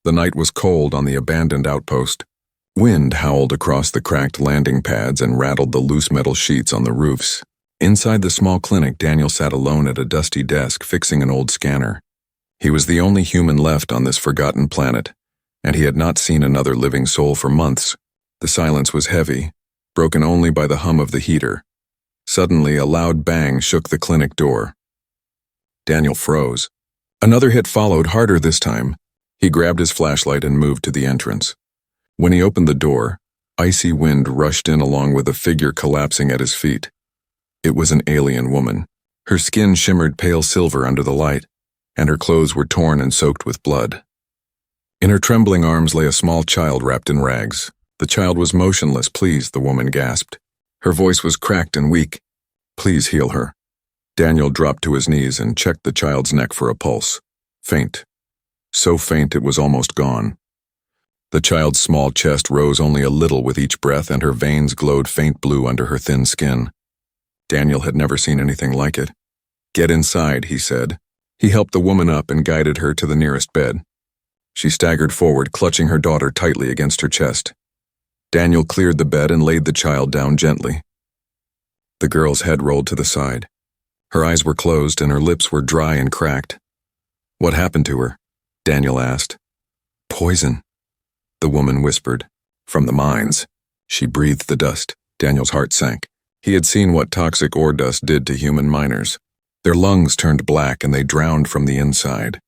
The night was cold on the abandoned outpost. Wind howled across the cracked landing pads and rattled the loose metal sheets on the roofs. Inside the small clinic, Daniel sat alone at a dusty desk fixing an old scanner. He was the only human left on this forgotten planet, and he had not seen another living soul for months. The silence was heavy, broken only by the hum of the heater. Suddenly, a loud bang shook the clinic door. Daniel froze. Another hit followed, harder this time. He grabbed his flashlight and moved to the entrance. When he opened the door, icy wind rushed in along with a figure collapsing at his feet. It was an alien woman. Her skin shimmered pale silver under the light, and her clothes were torn and soaked with blood. In her trembling arms lay a small child wrapped in rags. The child was motionless. "Please," the woman gasped. Her voice was cracked and weak. "Please heal her." Daniel dropped to his knees and checked the child's neck for a pulse. Faint. So faint it was almost gone. The child's small chest rose only a little with each breath, and her veins glowed faint blue under her thin skin. Daniel had never seen anything like it. "Get inside," he said. He helped the woman up and guided her to the nearest bed. She staggered forward, clutching her daughter tightly against her chest. Daniel cleared the bed and laid the child down gently. The girl's head rolled to the side. Her eyes were closed and her lips were dry and cracked. "What happened to her?" Daniel asked. "Poison," the woman whispered. "From the mines." She breathed the dust. Daniel's heart sank. He had seen what toxic ore dust did to human miners. Their lungs turned black and they drowned from the inside.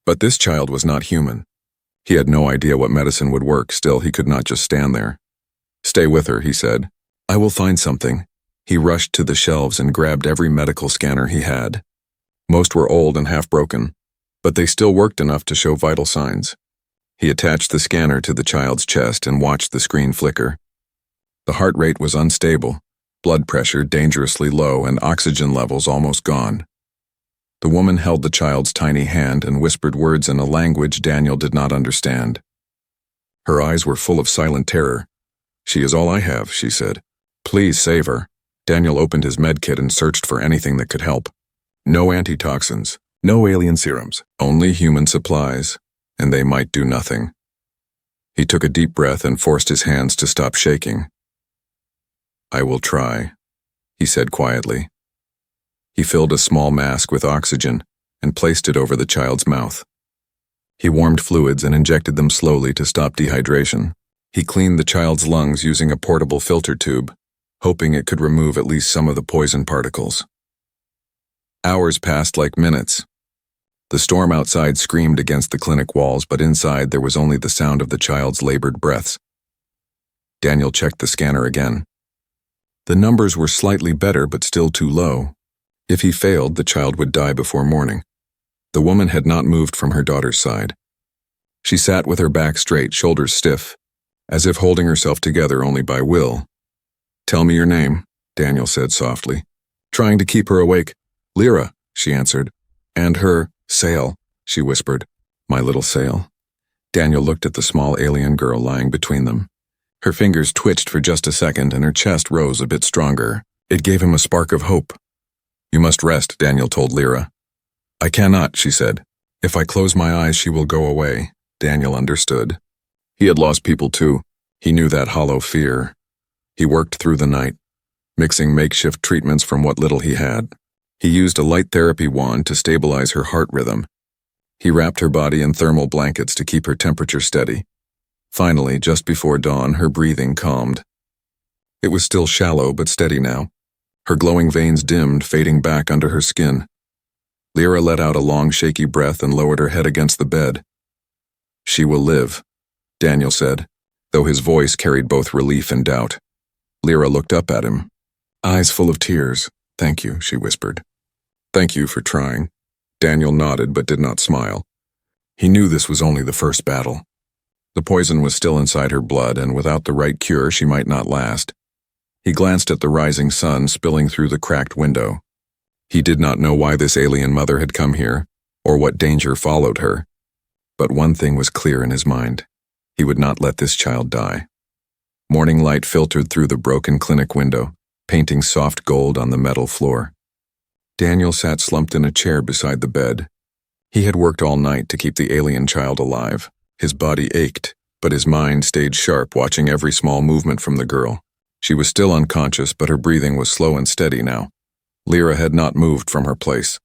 But this child was not human. He had no idea what medicine would work. Still, he could not just stand there. "Stay with her," he said. "I will find something." He rushed to the shelves and grabbed every medical scanner he had. Most were old and half-broken, but they still worked enough to show vital signs. He attached the scanner to the child's chest and watched the screen flicker. The heart rate was unstable, blood pressure dangerously low, and oxygen levels almost gone. The woman held the child's tiny hand and whispered words in a language Daniel did not understand. Her eyes were full of silent terror. "She is all I have," she said. "Please save her." Daniel opened his med kit and searched for anything that could help. No antitoxins, no alien serums, only human supplies, and they might do nothing. He took a deep breath and forced his hands to stop shaking. "I will try," he said quietly. He filled a small mask with oxygen and placed it over the child's mouth. He warmed fluids and injected them slowly to stop dehydration. He cleaned the child's lungs using a portable filter tube, hoping it could remove at least some of the poison particles. Hours passed like minutes. The storm outside screamed against the clinic walls, but inside there was only the sound of the child's labored breaths. Daniel checked the scanner again. The numbers were slightly better, but still too low. If he failed, the child would die before morning. The woman had not moved from her daughter's side. She sat with her back straight, shoulders stiff, as if holding herself together only by will. "Tell me your name," Daniel said softly, trying to keep her awake. "Lyra," she answered. "And her, Sail," she whispered. "My little Sail." Daniel looked at the small alien girl lying between them. Her fingers twitched for just a second and her chest rose a bit stronger. It gave him a spark of hope. "You must rest," Daniel told Lyra. "I cannot," she said. "If I close my eyes, she will go away." Daniel understood. He had lost people too. He knew that hollow fear. He worked through the night, mixing makeshift treatments from what little he had. He used a light therapy wand to stabilize her heart rhythm. He wrapped her body in thermal blankets to keep her temperature steady. Finally, just before dawn, her breathing calmed. It was still shallow but steady now. Her glowing veins dimmed, fading back under her skin. Lyra let out a long, shaky breath and lowered her head against the bed. "She will live," Daniel said, though his voice carried both relief and doubt. Lyra looked up at him, eyes full of tears. "Thank you," she whispered. "Thank you for trying." Daniel nodded but did not smile. He knew this was only the first battle. The poison was still inside her blood, and without the right cure, she might not last. He glanced at the rising sun spilling through the cracked window. He did not know why this alien mother had come here, or what danger followed her. But one thing was clear in his mind. He would not let this child die. Morning light filtered through the broken clinic window, painting soft gold on the metal floor. Daniel sat slumped in a chair beside the bed. He had worked all night to keep the alien child alive. His body ached, but his mind stayed sharp, watching every small movement from the girl. She was still unconscious, but her breathing was slow and steady now. Lyra had not moved from her place.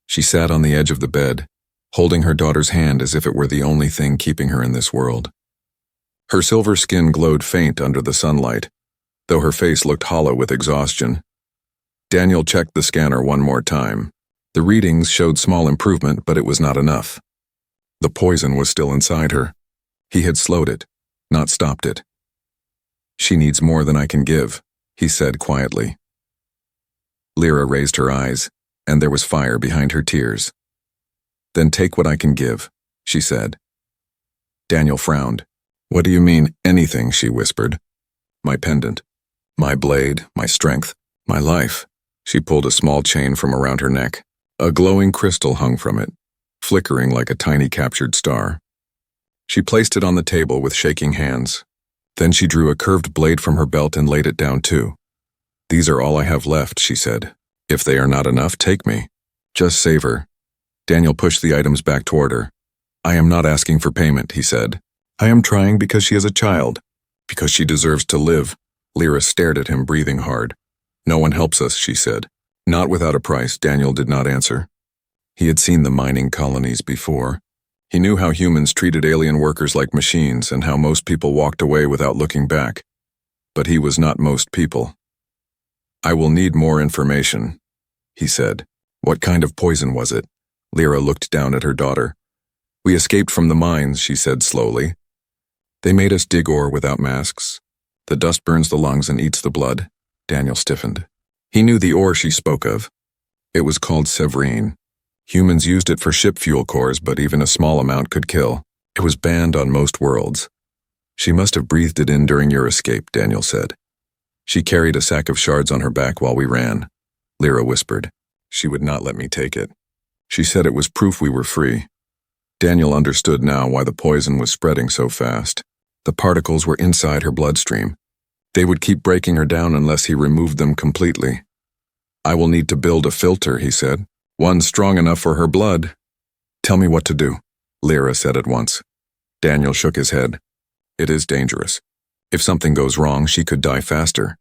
She sat on the edge of the bed, holding her daughter's hand as if it were the only thing keeping her in this world. Her silver skin glowed faint under the sunlight, though her face looked hollow with exhaustion. Daniel checked the scanner one more time. The readings showed small improvement, but it was not enough. The poison was still inside her. He had slowed it, not stopped it. "She needs more than I can give," he said quietly. Lyra raised her eyes, and there was fire behind her tears. "Then take what I can give," she said. Daniel frowned. "What do you mean, anything?" she whispered. "My pendant. My blade, my strength, my life." She pulled a small chain from around her neck. A glowing crystal hung from it, flickering like a tiny captured star. She placed it on the table with shaking hands. Then she drew a curved blade from her belt and laid it down too. "These are all I have left," she said. "If they are not enough, take me. Just save her." Daniel pushed the items back toward her. "I am not asking for payment," he said. "I am trying because she is a child, because she deserves to live." Lyra stared at him, breathing hard. "No one helps us," she said. "Not without a price." Daniel did not answer. He had seen the mining colonies before. He knew how humans treated alien workers like machines and how most people walked away without looking back. But he was not most people. "I will need more information," he said. "What kind of poison was it?" Lyra looked down at her daughter. "We escaped from the mines," she said slowly. "They made us dig ore without masks. The dust burns the lungs and eats the blood." Daniel stiffened. He knew the ore she spoke of. It was called severine. Humans used it for ship fuel cores, but even a small amount could kill. It was banned on most worlds. "She must have breathed it in during your escape," Daniel said. "She carried a sack of shards on her back while we ran," Lyra whispered. "She would not let me take it. She said it was proof we were free." Daniel understood now why the poison was spreading so fast. The particles were inside her bloodstream. They would keep breaking her down unless he removed them completely. "I will need to build a filter," he said. "One strong enough for her blood." "Tell me what to do," Lyra said at once. Daniel shook his head. "It is dangerous. If something goes wrong, she could die faster."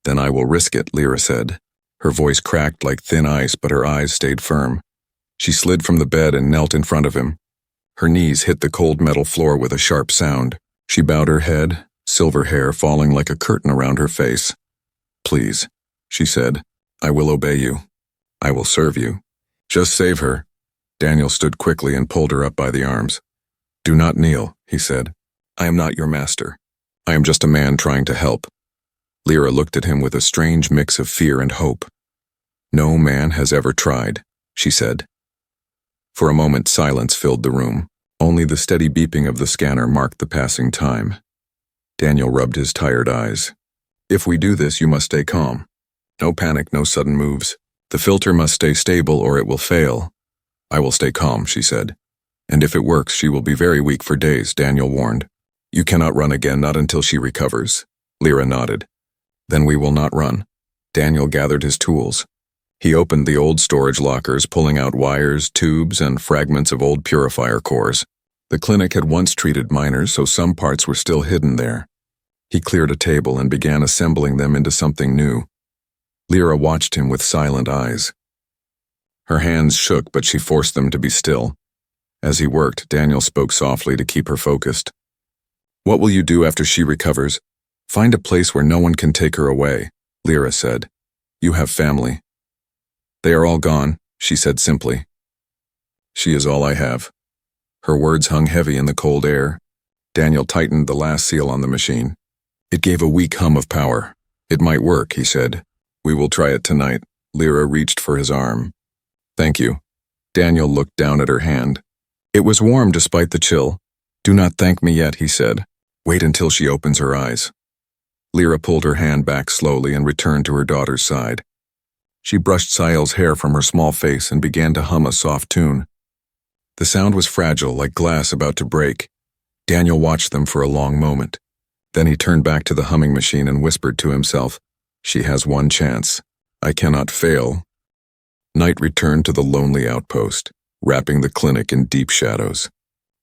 "Then I will risk it," Lyra said. Her voice cracked like thin ice, but her eyes stayed firm. She slid from the bed and knelt in front of him. Her knees hit the cold metal floor with a sharp sound. She bowed her head, silver hair falling like a curtain around her face. "Please," she said. "I will obey you. I will serve you. Just save her." Daniel stood quickly and pulled her up by the arms. "Do not kneel," he said. "I am not your master. I am just a man trying to help." Lyra looked at him with a strange mix of fear and hope. "No man has ever tried," she said. For a moment, silence filled the room. Only the steady beeping of the scanner marked the passing time. Daniel rubbed his tired eyes. "If we do this, you must stay calm. No panic, no sudden moves. The filter must stay stable or it will fail." "I will stay calm," she said. "And if it works, she will be very weak for days," Daniel warned. "You cannot run again, not until she recovers." Lyra nodded. "Then we will not run." Daniel gathered his tools. He opened the old storage lockers, pulling out wires, tubes, and fragments of old purifier cores. The clinic had once treated miners, so some parts were still hidden there. He cleared a table and began assembling them into something new. Lyra watched him with silent eyes. Her hands shook, but she forced them to be still. As he worked, Daniel spoke softly to keep her focused. "What will you do after she recovers?" "Find a place where no one can take her away," Lyra said. "You have family." "They are all gone," she said simply. "She is all I have." Her words hung heavy in the cold air. Daniel tightened the last seal on the machine. It gave a weak hum of power. "It might work," he said. "We will try it tonight." Lyra reached for his arm. "Thank you." Daniel looked down at her hand. It was warm despite the chill. "Do not thank me yet," he said. "Wait until she opens her eyes." Lyra pulled her hand back slowly and returned to her daughter's side. She brushed Sael's hair from her small face and began to hum a soft tune. The sound was fragile, like glass about to break. Daniel watched them for a long moment. Then he turned back to the humming machine and whispered to himself, "She has one chance. I cannot fail." Night returned to the lonely outpost, wrapping the clinic in deep shadows.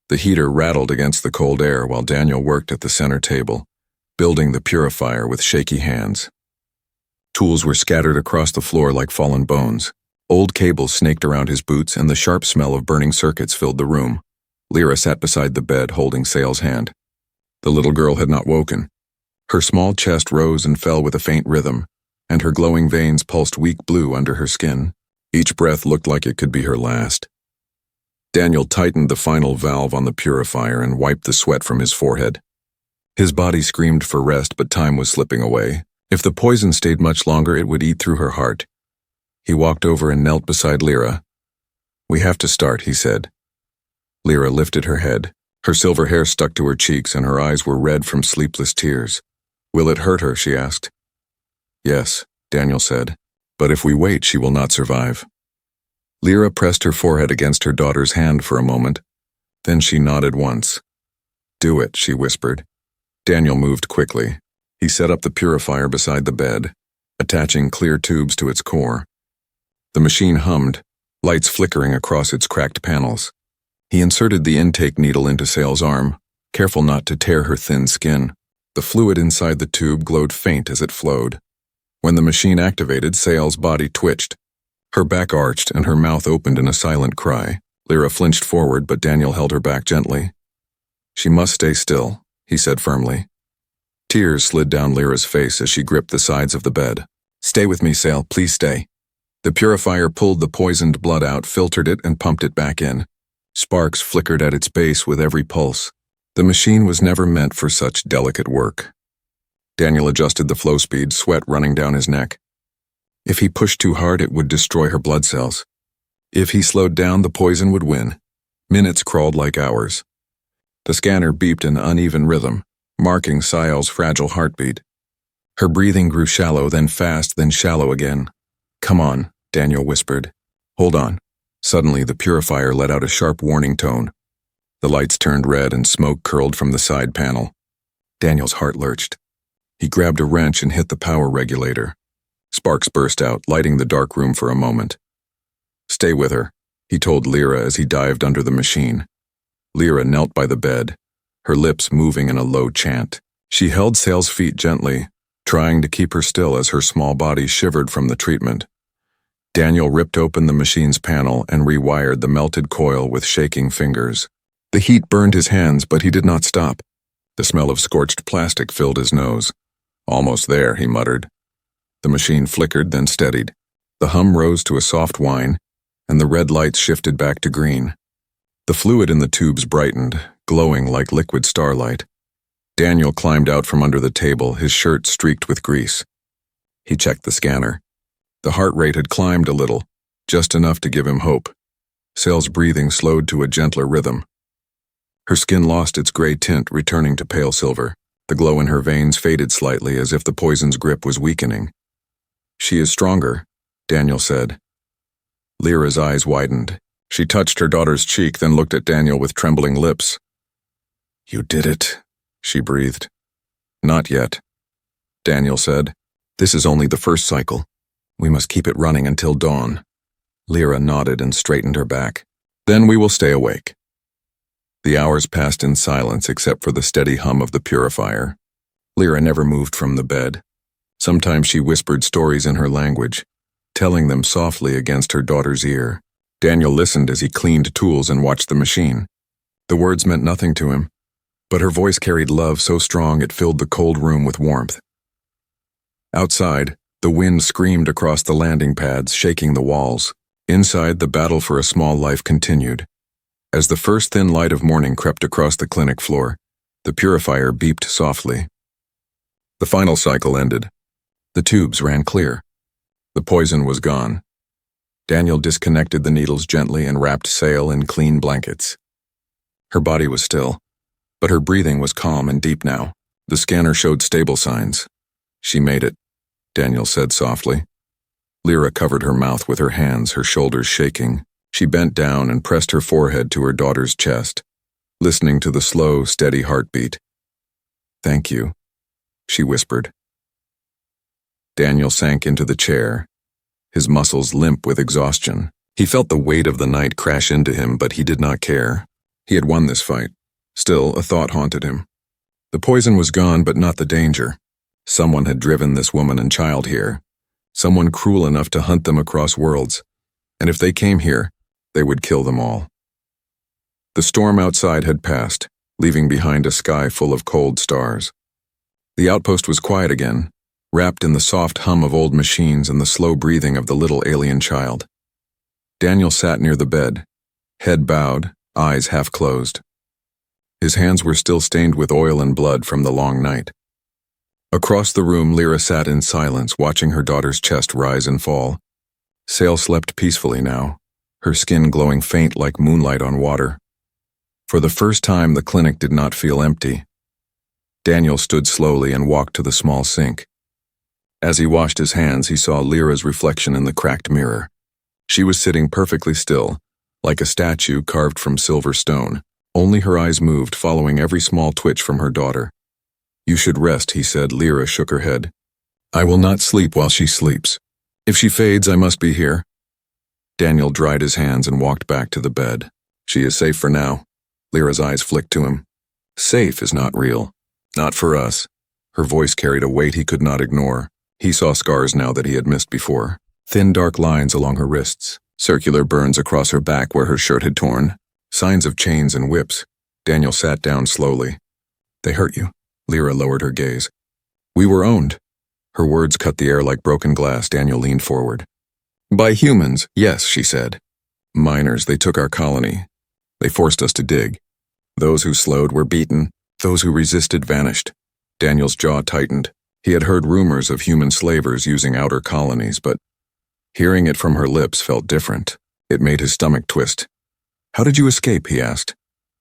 The heater rattled against the cold air while Daniel worked at the center table, building the purifier with shaky hands. Tools were scattered across the floor like fallen bones. Old cables snaked around his boots, and the sharp smell of burning circuits filled the room. Lyra sat beside the bed, holding Sale's hand. The little girl had not woken. Her small chest rose and fell with a faint rhythm, and her glowing veins pulsed weak blue under her skin. Each breath looked like it could be her last. Daniel tightened the final valve on the purifier and wiped the sweat from his forehead. His body screamed for rest, but time was slipping away. If the poison stayed much longer, it would eat through her heart. He walked over and knelt beside Lyra. "We have to start," he said. Lyra lifted her head. Her silver hair stuck to her cheeks, and her eyes were red from sleepless tears. "Will it hurt her?" she asked. "Yes," Daniel said. "But if we wait, she will not survive." Lyra pressed her forehead against her daughter's hand for a moment. Then she nodded once. "Do it," she whispered. Daniel moved quickly. He set up the purifier beside the bed, attaching clear tubes to its core. The machine hummed, lights flickering across its cracked panels. He inserted the intake needle into Sale's arm, careful not to tear her thin skin. The fluid inside the tube glowed faint as it flowed. When the machine activated, Sale's body twitched. Her back arched and her mouth opened in a silent cry. Lyra flinched forward, but Daniel held her back gently. "She must stay still," he said firmly. Tears slid down Lyra's face as she gripped the sides of the bed. "Stay with me, Sale, please stay." The purifier pulled the poisoned blood out, filtered it, and pumped it back in. Sparks flickered at its base with every pulse. The machine was never meant for such delicate work. Daniel adjusted the flow speed, sweat running down his neck. If he pushed too hard, it would destroy her blood cells. If he slowed down, the poison would win. Minutes crawled like hours. The scanner beeped an uneven rhythm, marking Sale's fragile heartbeat. Her breathing grew shallow, then fast, then shallow again. "Come on," Daniel whispered. "Hold on." Suddenly, the purifier let out a sharp warning tone. The lights turned red and smoke curled from the side panel. Daniel's heart lurched. He grabbed a wrench and hit the power regulator. Sparks burst out, lighting the dark room for a moment. "Stay with her," he told Lyra as he dived under the machine. Lyra knelt by the bed, her lips moving in a low chant. She held Sale's feet gently, trying to keep her still as her small body shivered from the treatment. Daniel ripped open the machine's panel and rewired the melted coil with shaking fingers. The heat burned his hands, but he did not stop. The smell of scorched plastic filled his nose. "Almost there," he muttered. The machine flickered, then steadied. The hum rose to a soft whine, and the red lights shifted back to green. The fluid in the tubes brightened, glowing like liquid starlight. Daniel climbed out from under the table, his shirt streaked with grease. He checked the scanner. The heart rate had climbed a little, just enough to give him hope. Sale's breathing slowed to a gentler rhythm. Her skin lost its gray tint, returning to pale silver. The glow in her veins faded slightly, as if the poison's grip was weakening. "She is stronger," Daniel said. Lyra's eyes widened. She touched her daughter's cheek, then looked at Daniel with trembling lips. "You did it," she breathed. "Not yet," Daniel said. "This is only the first cycle. We must keep it running until dawn." Lyra nodded and straightened her back. "Then we will stay awake." The hours passed in silence except for the steady hum of the purifier. Lyra never moved from the bed. Sometimes she whispered stories in her language, telling them softly against her daughter's ear. Daniel listened as he cleaned tools and watched the machine. The words meant nothing to him, but her voice carried love so strong it filled the cold room with warmth. Outside, the wind screamed across the landing pads, shaking the walls. Inside, the battle for a small life continued. As the first thin light of morning crept across the clinic floor, the purifier beeped softly. The final cycle ended. The tubes ran clear. The poison was gone. Daniel disconnected the needles gently and wrapped Sale in clean blankets. Her body was still, but her breathing was calm and deep now. The scanner showed stable signs. "She made it," Daniel said softly. Lyra covered her mouth with her hands, her shoulders shaking. She bent down and pressed her forehead to her daughter's chest, listening to the slow, steady heartbeat. "Thank you," she whispered. Daniel sank into the chair, his muscles limp with exhaustion. He felt the weight of the night crash into him, but he did not care. He had won this fight. Still, a thought haunted him. The poison was gone, but not the danger. Someone had driven this woman and child here. Someone cruel enough to hunt them across worlds. And if they came here, they would kill them all. The storm outside had passed, leaving behind a sky full of cold stars. The outpost was quiet again, wrapped in the soft hum of old machines and the slow breathing of the little alien child. Daniel sat near the bed, head bowed, eyes half closed. His hands were still stained with oil and blood from the long night. Across the room, Lyra sat in silence, watching her daughter's chest rise and fall. Sail slept peacefully now, her skin glowing faint like moonlight on water. For the first time, the clinic did not feel empty. Daniel stood slowly and walked to the small sink. As he washed his hands, he saw Lyra's reflection in the cracked mirror. She was sitting perfectly still, like a statue carved from silver stone. Only her eyes moved, following every small twitch from her daughter. "You should rest," he said. Lyra shook her head. "I will not sleep while she sleeps. If she fades, I must be here." Daniel dried his hands and walked back to the bed. "She is safe for now." Lyra's eyes flicked to him. "Safe is not real. Not for us." Her voice carried a weight he could not ignore. He saw scars now that he had missed before. Thin dark lines along her wrists, circular burns across her back where her shirt had torn, signs of chains and whips. Daniel sat down slowly. "They hurt you?" Lyra lowered her gaze. "We were owned." Her words cut the air like broken glass. Daniel leaned forward. "By humans, yes," she said. "Miners, they took our colony. They forced us to dig. Those who slowed were beaten. Those who resisted vanished." Daniel's jaw tightened. He had heard rumors of human slavers using outer colonies, but hearing it from her lips felt different. It made his stomach twist. "How did you escape?" he asked.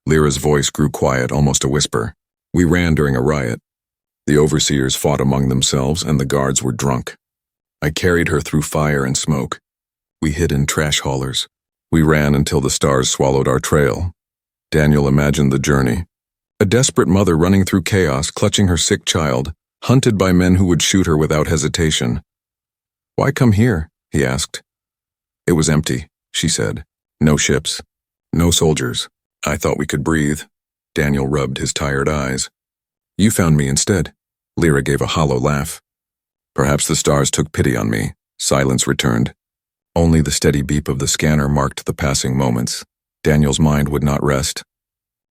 Lyra's voice grew quiet, almost a whisper. "We ran during a riot. The overseers fought among themselves, and the guards were drunk. I carried her through fire and smoke. We hid in trash haulers. We ran until the stars swallowed our trail." Daniel imagined the journey. A desperate mother running through chaos, clutching her sick child, hunted by men who would shoot her without hesitation. "Why come here?" he asked. "It was empty," she said. "No ships. No soldiers. I thought we could breathe." Daniel rubbed his tired eyes. "You found me instead." Lyra gave a hollow laugh. "Perhaps the stars took pity on me." Silence returned. Only the steady beep of the scanner marked the passing moments. Daniel's mind would not rest.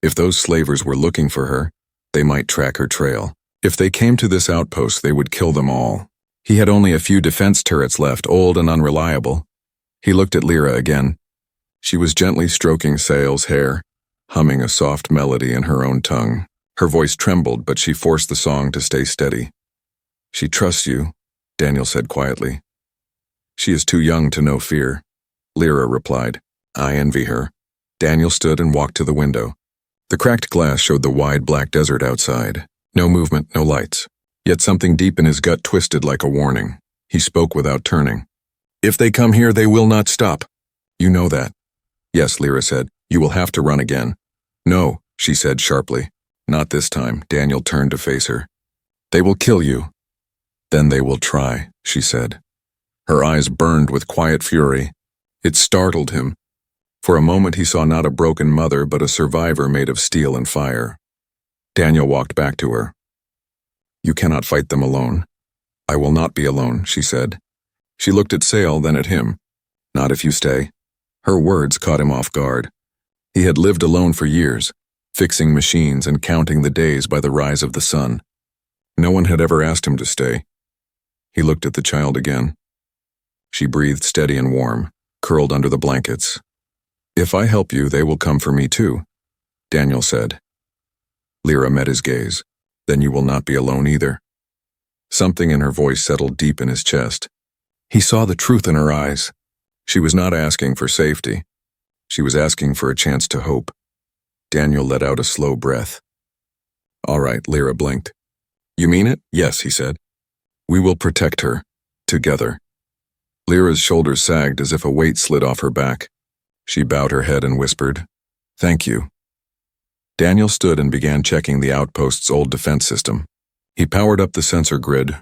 If those slavers were looking for her, they might track her trail. If they came to this outpost, they would kill them all. He had only a few defense turrets left, old and unreliable. He looked at Lyra again. She was gently stroking Sail's hair, humming a soft melody in her own tongue. Her voice trembled, but she forced the song to stay steady. "She trusts you," Daniel said quietly. "She is too young to know fear." Lyra replied, "I envy her." Daniel stood and walked to the window. The cracked glass showed the wide black desert outside. No movement, no lights. Yet something deep in his gut twisted like a warning. He spoke without turning. "If they come here, they will not stop. You know that." "Yes," Lyra said. "You will have to run again." "No," she said sharply. "Not this time." Daniel turned to face her. "They will kill you." "Then they will try," she said. Her eyes burned with quiet fury. It startled him. For a moment he saw not a broken mother, but a survivor made of steel and fire. Daniel walked back to her. "You cannot fight them alone." "I will not be alone," she said. She looked at Sail, then at him. "Not if you stay." Her words caught him off guard. He had lived alone for years, fixing machines and counting the days by the rise of the sun. No one had ever asked him to stay. He looked at the child again. She breathed steady and warm, curled under the blankets. "If I help you, they will come for me too," Daniel said. Lyra met his gaze. "Then you will not be alone either." Something in her voice settled deep in his chest. He saw the truth in her eyes. She was not asking for safety. She was asking for a chance to hope. Daniel let out a slow breath. "All right," Lyra blinked. "You mean it?" "Yes," he said. "We will protect her. Together." Lyra's shoulders sagged as if a weight slid off her back. She bowed her head and whispered, "Thank you." Daniel stood and began checking the outpost's old defense system. He powered up the sensor grid,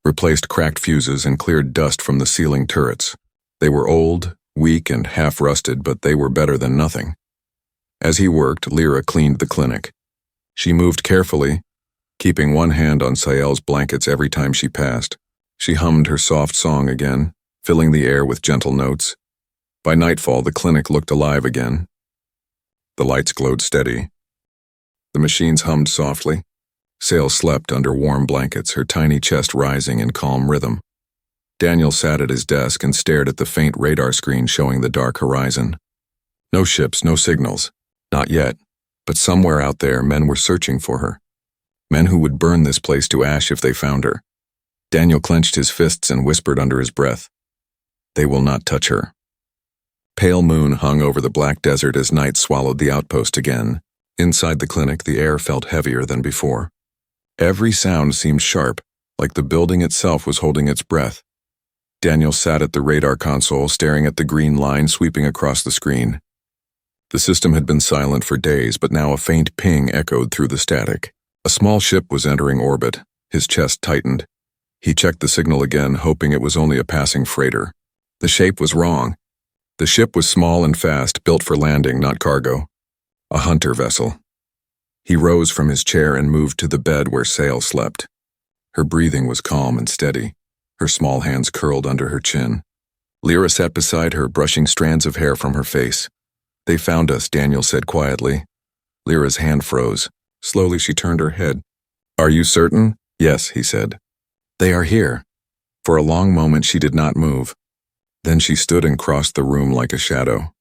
replaced cracked fuses, and cleared dust from the ceiling turrets. They were old, weak, and half-rusted, but they were better than nothing. As he worked, Lyra cleaned the clinic. She moved carefully, keeping one hand on Sael's blankets every time she passed. She hummed her soft song again, filling the air with gentle notes. By nightfall, the clinic looked alive again. The lights glowed steady. The machines hummed softly. Sael slept under warm blankets, her tiny chest rising in calm rhythm. Daniel sat at his desk and stared at the faint radar screen showing the dark horizon. No ships, no signals. Not yet. But somewhere out there, men were searching for her. Men who would burn this place to ash if they found her. Daniel clenched his fists and whispered under his breath, "They will not touch her." Pale moon hung over the black desert as night swallowed the outpost again. Inside the clinic, the air felt heavier than before. Every sound seemed sharp, like the building itself was holding its breath. Daniel sat at the radar console, staring at the green line sweeping across the screen. The system had been silent for days, but now a faint ping echoed through the static. A small ship was entering orbit. His chest tightened. He checked the signal again, hoping it was only a passing freighter. The shape was wrong. The ship was small and fast, built for landing, not cargo. A hunter vessel. He rose from his chair and moved to the bed where Sael slept. Her breathing was calm and steady, her small hands curled under her chin. Lyra sat beside her, brushing strands of hair from her face. "They found us," Daniel said quietly. Lyra's hand froze. Slowly she turned her head. "Are you certain?" "Yes," he said. "They are here." For a long moment she did not move. Then she stood and crossed the room like a shadow.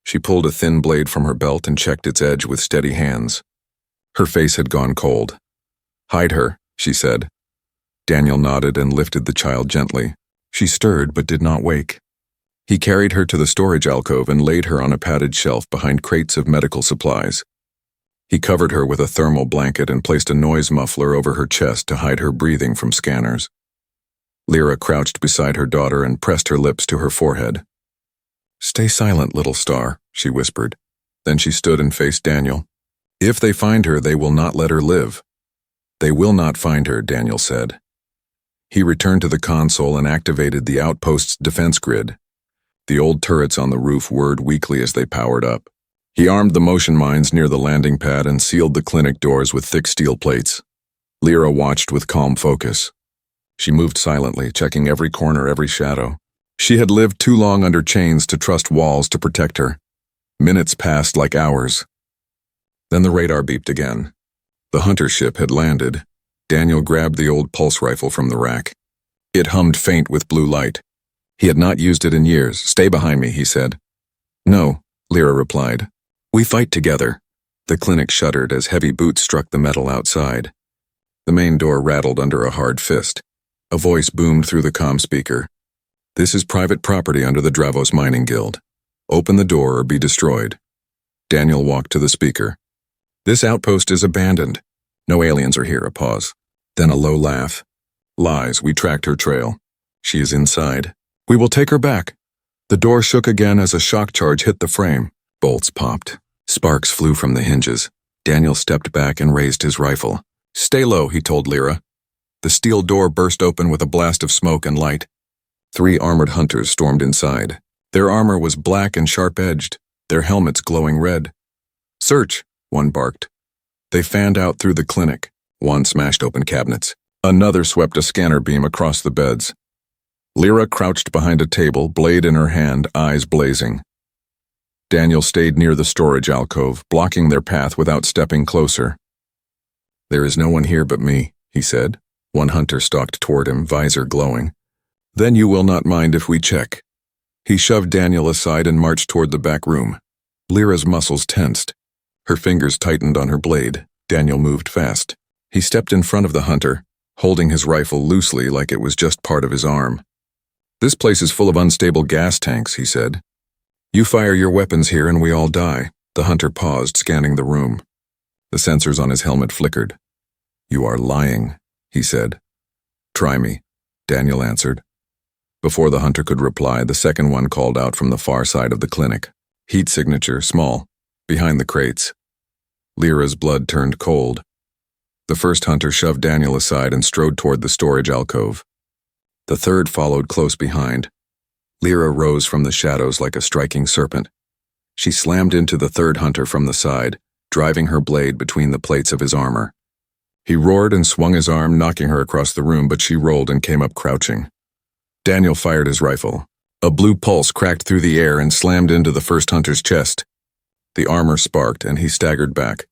She pulled a thin blade from her belt and checked its edge with steady hands. Her face had gone cold. "Hide her," she said. Daniel nodded and lifted the child gently. She stirred but did not wake. He carried her to the storage alcove and laid her on a padded shelf behind crates of medical supplies. He covered her with a thermal blanket and placed a noise muffler over her chest to hide her breathing from scanners. Lyra crouched beside her daughter and pressed her lips to her forehead. "Stay silent, little star," she whispered. Then she stood and faced Daniel. "If they find her, they will not let her live." "They will not find her," Daniel said. He returned to the console and activated the outpost's defense grid. The old turrets on the roof whirred weakly as they powered up. He armed the motion mines near the landing pad and sealed the clinic doors with thick steel plates. Lyra watched with calm focus. She moved silently, checking every corner, every shadow. She had lived too long under chains to trust walls to protect her. Minutes passed like hours. Then the radar beeped again. The hunter ship had landed. Daniel grabbed the old pulse rifle from the rack. It hummed faint with blue light. He had not used it in years. "Stay behind me," he said. "No," Lyra replied. "We fight together." The clinic shuddered as heavy boots struck the metal outside. The main door rattled under a hard fist. A voice boomed through the comm speaker. "This is private property under the Dravos Mining Guild. Open the door or be destroyed." Daniel walked to the speaker. "This outpost is abandoned. No aliens are here." A pause. Then a low laugh. "Lies, we tracked her trail. She is inside. We will take her back." The door shook again as a shock charge hit the frame. Bolts popped. Sparks flew from the hinges. Daniel stepped back and raised his rifle. "Stay low," he told Lyra. The steel door burst open with a blast of smoke and light. 3 armored hunters stormed inside. Their armor was black and sharp-edged, their helmets glowing red. "Search," one barked. They fanned out through the clinic. One smashed open cabinets. Another swept a scanner beam across the beds. Lyra crouched behind a table, blade in her hand, eyes blazing. Daniel stayed near the storage alcove, blocking their path without stepping closer. "There is no one here but me," he said. One hunter stalked toward him, visor glowing. "Then you will not mind if we check." He shoved Daniel aside and marched toward the back room. Lyra's muscles tensed. Her fingers tightened on her blade. Daniel moved fast. He stepped in front of the hunter, holding his rifle loosely like it was just part of his arm. "This place is full of unstable gas tanks," he said. "You fire your weapons here and we all die." The hunter paused, scanning the room. The sensors on his helmet flickered. "You are lying," he said. "Try me," Daniel answered. Before the hunter could reply, the second one called out from the far side of the clinic. Heat signature, small, behind the crates. Lyra's blood turned cold. The first hunter shoved Daniel aside and strode toward the storage alcove. The third followed close behind. Lyra rose from the shadows like a striking serpent. She slammed into the third hunter from the side, driving her blade between the plates of his armor. He roared and swung his arm, knocking her across the room, but she rolled and came up crouching. Daniel fired his rifle. A blue pulse cracked through the air and slammed into the first hunter's chest. The armor sparked and he staggered back.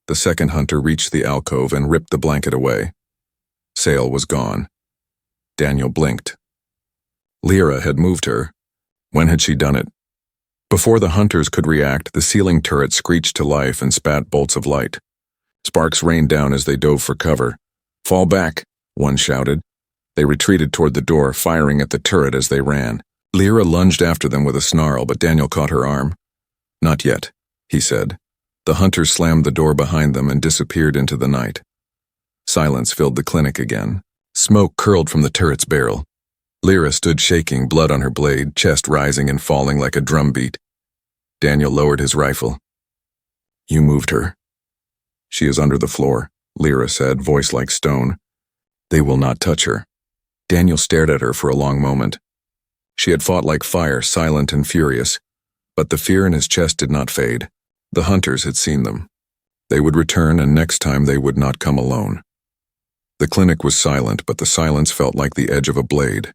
The second hunter reached the alcove and ripped the blanket away. Sale was gone. Daniel blinked. Lyra had moved her. When had she done it? Before the hunters could react, the ceiling turret screeched to life and spat bolts of light. Sparks rained down as they dove for cover. "Fall back," one shouted. They retreated toward the door, firing at the turret as they ran. Lyra lunged after them with a snarl, but Daniel caught her arm. "Not yet," he said. The hunters slammed the door behind them and disappeared into the night. Silence filled the clinic again. Smoke curled from the turret's barrel. Lyra stood shaking, blood on her blade, chest rising and falling like a drumbeat. Daniel lowered his rifle. "You moved her." "She is under the floor," Lyra said, voice like stone. "They will not touch her." Daniel stared at her for a long moment. She had fought like fire, silent and furious, but the fear in his chest did not fade. The hunters had seen them. They would return, and next time they would not come alone. The clinic was silent, but the silence felt like the edge of a blade.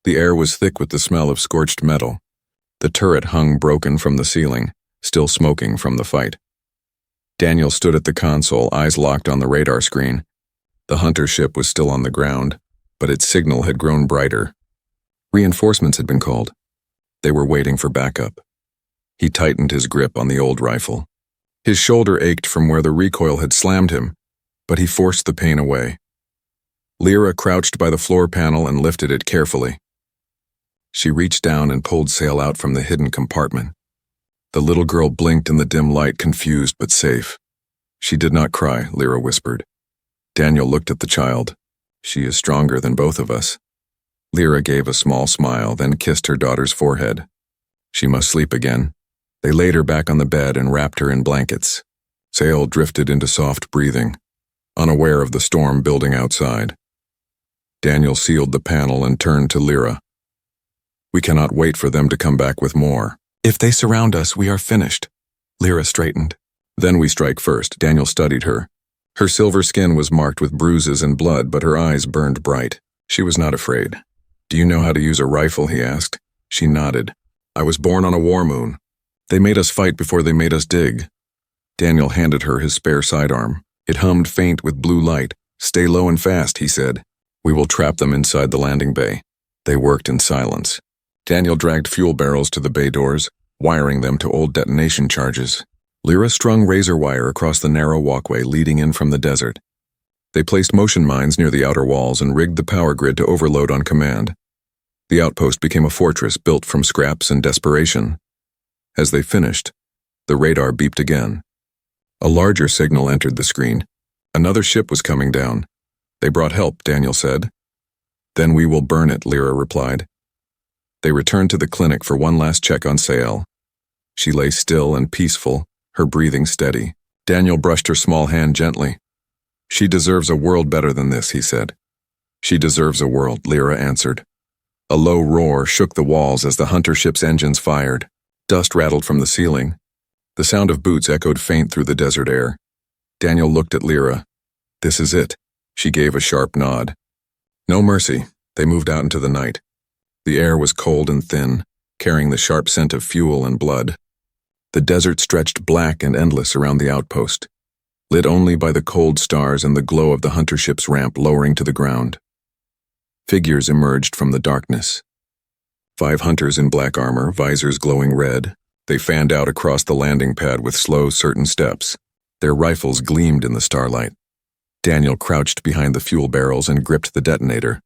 The air was thick with the smell of scorched metal. The turret hung broken from the ceiling, still smoking from the fight. Daniel stood at the console, eyes locked on the radar screen. The hunter ship was still on the ground, but its signal had grown brighter. Reinforcements had been called. They were waiting for backup. He tightened his grip on the old rifle. His shoulder ached from where the recoil had slammed him, but he forced the pain away. Lyra crouched by the floor panel and lifted it carefully. She reached down and pulled Sale out from the hidden compartment. The little girl blinked in the dim light, confused but safe. "She did not cry," Lyra whispered. Daniel looked at the child. "She is stronger than both of us." Lyra gave a small smile, then kissed her daughter's forehead. "She must sleep again." They laid her back on the bed and wrapped her in blankets. Sale drifted into soft breathing, unaware of the storm building outside. Daniel sealed the panel and turned to Lyra. "We cannot wait for them to come back with more. If they surround us, we are finished." Lyra straightened. "Then we strike first." Daniel studied her. Her silver skin was marked with bruises and blood, but her eyes burned bright. She was not afraid. "Do you know how to use a rifle?" he asked. She nodded. "I was born on a war moon. They made us fight before they made us dig." Daniel handed her his spare sidearm. It hummed faint with blue light. "Stay low and fast," he said. "We will trap them inside the landing bay." They worked in silence. Daniel dragged fuel barrels to the bay doors, wiring them to old detonation charges. Lyra strung razor wire across the narrow walkway leading in from the desert. They placed motion mines near the outer walls and rigged the power grid to overload on command. The outpost became a fortress built from scraps and desperation. As they finished, the radar beeped again. A larger signal entered the screen. Another ship was coming down. "They brought help," Daniel said. "Then we will burn it," Lyra replied. They returned to the clinic for one last check on Sale. She lay still and peaceful, her breathing steady. Daniel brushed her small hand gently. "She deserves a world better than this," he said. "She deserves a world," Lyra answered. A low roar shook the walls as the hunter ship's engines fired. Dust rattled from the ceiling. The sound of boots echoed faint through the desert air. Daniel looked at Lyra. "This is it." She gave a sharp nod. No mercy. They moved out into the night. The air was cold and thin, carrying the sharp scent of fuel and blood. The desert stretched black and endless around the outpost, lit only by the cold stars and the glow of the hunter ship's ramp lowering to the ground. Figures emerged from the darkness. 5 hunters in black armor, visors glowing red. They fanned out across the landing pad with slow, certain steps. Their rifles gleamed in the starlight. Daniel crouched behind the fuel barrels and gripped the detonator.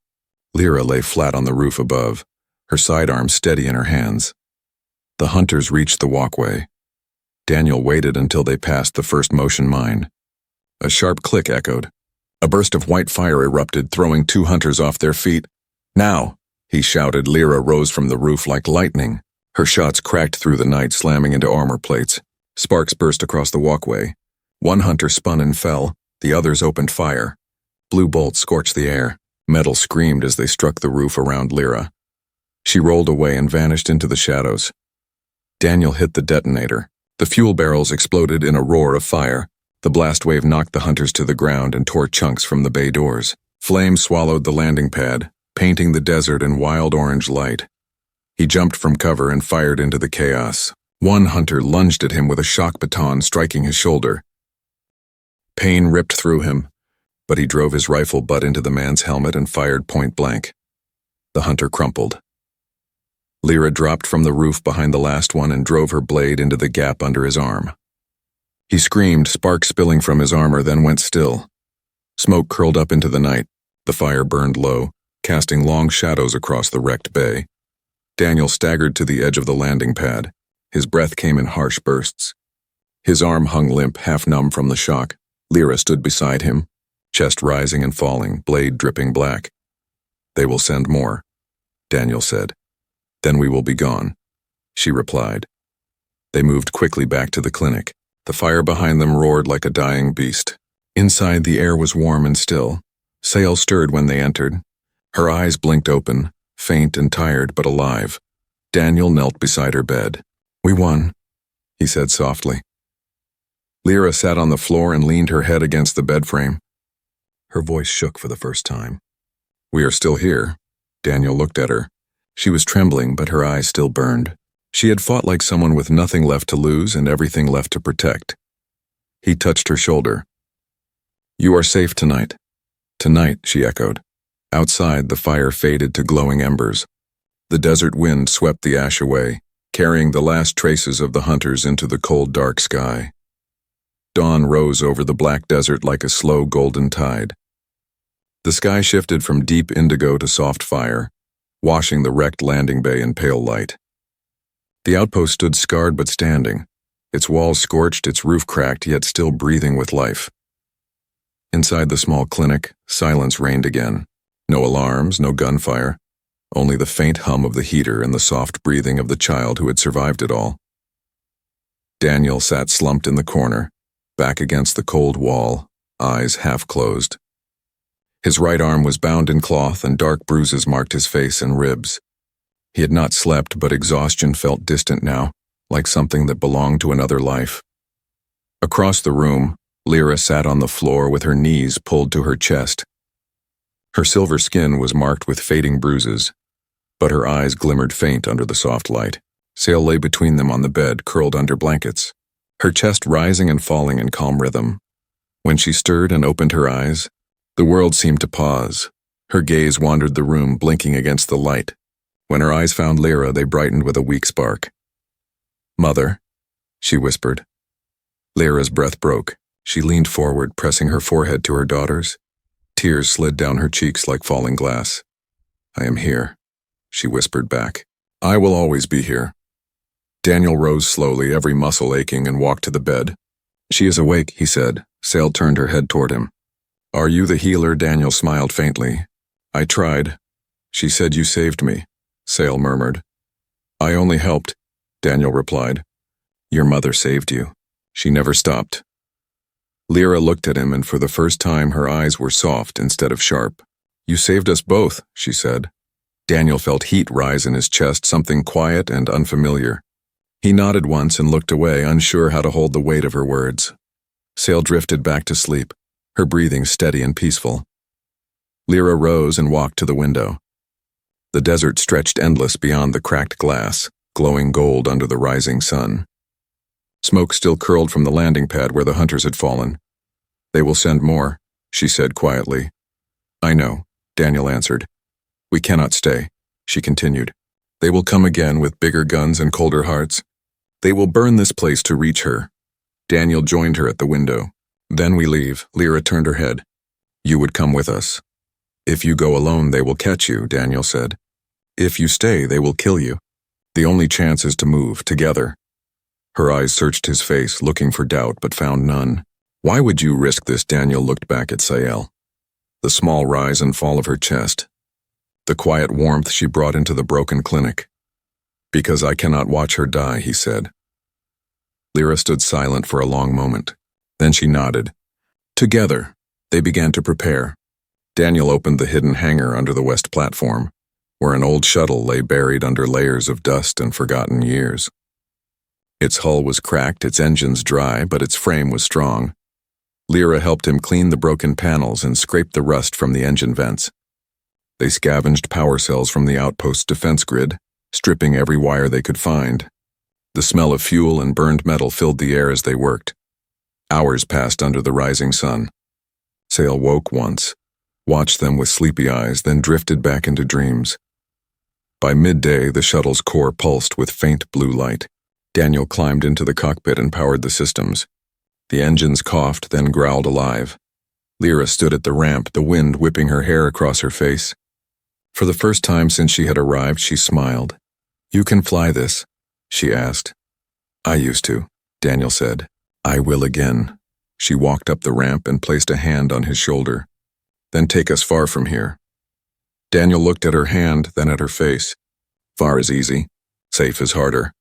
Lyra lay flat on the roof above, her sidearm steady in her hands. The hunters reached the walkway. Daniel waited until they passed the first motion mine. A sharp click echoed. A burst of white fire erupted, throwing 2 hunters off their feet. "Now!" he shouted. Lyra rose from the roof like lightning. Her shots cracked through the night, slamming into armor plates. Sparks burst across the walkway. 1 hunter spun and fell. The others opened fire. Blue bolts scorched the air. Metal screamed as they struck the roof around Lyra. She rolled away and vanished into the shadows. Daniel hit the detonator. The fuel barrels exploded in a roar of fire. The blast wave knocked the hunters to the ground and tore chunks from the bay doors. Flames swallowed the landing pad, painting the desert in wild orange light. He jumped from cover and fired into the chaos. One hunter lunged at him with a shock baton, striking his shoulder. Pain ripped through him, but he drove his rifle butt into the man's helmet and fired point blank. The hunter crumpled. Lyra dropped from the roof behind the last one and drove her blade into the gap under his arm. He screamed, sparks spilling from his armor, then went still. Smoke curled up into the night. The fire burned low, casting long shadows across the wrecked bay. Daniel staggered to the edge of the landing pad. His breath came in harsh bursts. His arm hung limp, half numb from the shock. Lyra stood beside him, chest rising and falling, blade dripping black. "They will send more," Daniel said. "Then we will be gone," she replied. They moved quickly back to the clinic. The fire behind them roared like a dying beast. Inside, the air was warm and still. Sail stirred when they entered. Her eyes blinked open, faint and tired but alive. Daniel knelt beside her bed. "We won," he said softly. Lyra sat on the floor and leaned her head against the bed frame. Her voice shook for the first time. "We are still here." Daniel looked at her. She was trembling, but her eyes still burned. She had fought like someone with nothing left to lose and everything left to protect. He touched her shoulder. "You are safe tonight." "Tonight," she echoed. Outside, the fire faded to glowing embers. The desert wind swept the ash away, carrying the last traces of the hunters into the cold, dark sky. Dawn rose over the black desert like a slow golden tide. The sky shifted from deep indigo to soft fire, washing the wrecked landing bay in pale light. The outpost stood scarred but standing, its walls scorched, its roof cracked, yet still breathing with life. Inside the small clinic, silence reigned again. No alarms, no gunfire, only the faint hum of the heater and the soft breathing of the child who had survived it all. Daniel sat slumped in the corner, back against the cold wall, eyes half closed. His right arm was bound in cloth and dark bruises marked his face and ribs. He had not slept, but exhaustion felt distant now, like something that belonged to another life. Across the room, Lyra sat on the floor with her knees pulled to her chest. Her silver skin was marked with fading bruises, but her eyes glimmered faint under the soft light. Sail lay between them on the bed, curled under blankets, her chest rising and falling in calm rhythm. When she stirred and opened her eyes, the world seemed to pause. Her gaze wandered the room, blinking against the light. When her eyes found Lyra, they brightened with a weak spark. "Mother," she whispered. Lyra's breath broke. She leaned forward, pressing her forehead to her daughter's. Tears slid down her cheeks like falling glass. "I am here," she whispered back. "I will always be here." Daniel rose slowly, every muscle aching, and walked to the bed. "She is awake," he said. Sail turned her head toward him. "Are you the healer?" Daniel smiled faintly. "I tried." "She said you saved me," Sail murmured. "I only helped," Daniel replied. "Your mother saved you. She never stopped." Lyra looked at him, and for the first time her eyes were soft instead of sharp. "You saved us both," she said. Daniel felt heat rise in his chest, something quiet and unfamiliar. He nodded once and looked away, unsure how to hold the weight of her words. Sail drifted back to sleep, her breathing steady and peaceful. Lyra rose and walked to the window. The desert stretched endless beyond the cracked glass, glowing gold under the rising sun. Smoke still curled from the landing pad where the hunters had fallen. "They will send more," she said quietly. "I know," Daniel answered. "We cannot stay," she continued. "They will come again with bigger guns and colder hearts. They will burn this place to reach her." Daniel joined her at the window. "Then we leave." Lyra turned her head. "You would come with us." "If you go alone, they will catch you," Daniel said. "If you stay, they will kill you. The only chance is to move, together." Her eyes searched his face, looking for doubt, but found none. "Why would you risk this?" Daniel looked back at Sael. The small rise and fall of her chest. The quiet warmth she brought into the broken clinic. "Because I cannot watch her die," he said. Lyra stood silent for a long moment. Then she nodded. Together, they began to prepare. Daniel opened the hidden hangar under the west platform, where an old shuttle lay buried under layers of dust and forgotten years. Its hull was cracked, its engines dry, but its frame was strong. Lyra helped him clean the broken panels and scrape the rust from the engine vents. They scavenged power cells from the outpost's defense grid, stripping every wire they could find. The smell of fuel and burned metal filled the air as they worked. Hours passed under the rising sun. Sale woke once, watched them with sleepy eyes, then drifted back into dreams. By midday, the shuttle's core pulsed with faint blue light. Daniel climbed into the cockpit and powered the systems. The engines coughed, then growled alive. Lyra stood at the ramp, the wind whipping her hair across her face. For the first time since she had arrived, she smiled. "You can fly this?" she asked. "I used to," Daniel said. "I will again." She walked up the ramp and placed a hand on his shoulder. "Then take us far from here." Daniel looked at her hand, then at her face. "Far is easy. Safe is harder."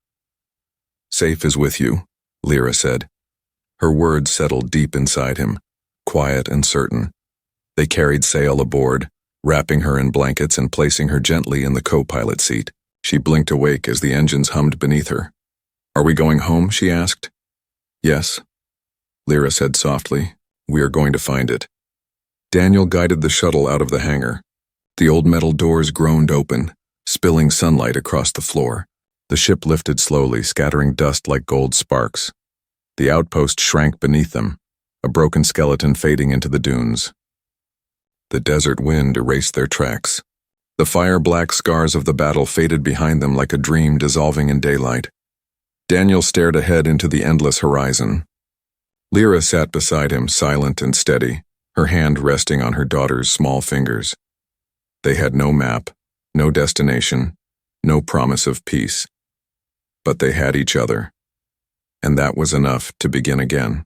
"Safe is with you," Lyra said. Her words settled deep inside him, quiet and certain. They carried Sale aboard, wrapping her in blankets and placing her gently in the co-pilot seat. She blinked awake as the engines hummed beneath her. "Are we going home?" she asked. "Yes," Lyra said softly. "We are going to find it." Daniel guided the shuttle out of the hangar. The old metal doors groaned open, spilling sunlight across the floor. The ship lifted slowly, scattering dust like gold sparks. The outpost shrank beneath them, a broken skeleton fading into the dunes. The desert wind erased their tracks. The fire-black scars of the battle faded behind them like a dream dissolving in daylight. Daniel stared ahead into the endless horizon. Lyra sat beside him, silent and steady, her hand resting on her daughter's small fingers. They had no map, no destination, no promise of peace. But they had each other, and that was enough to begin again.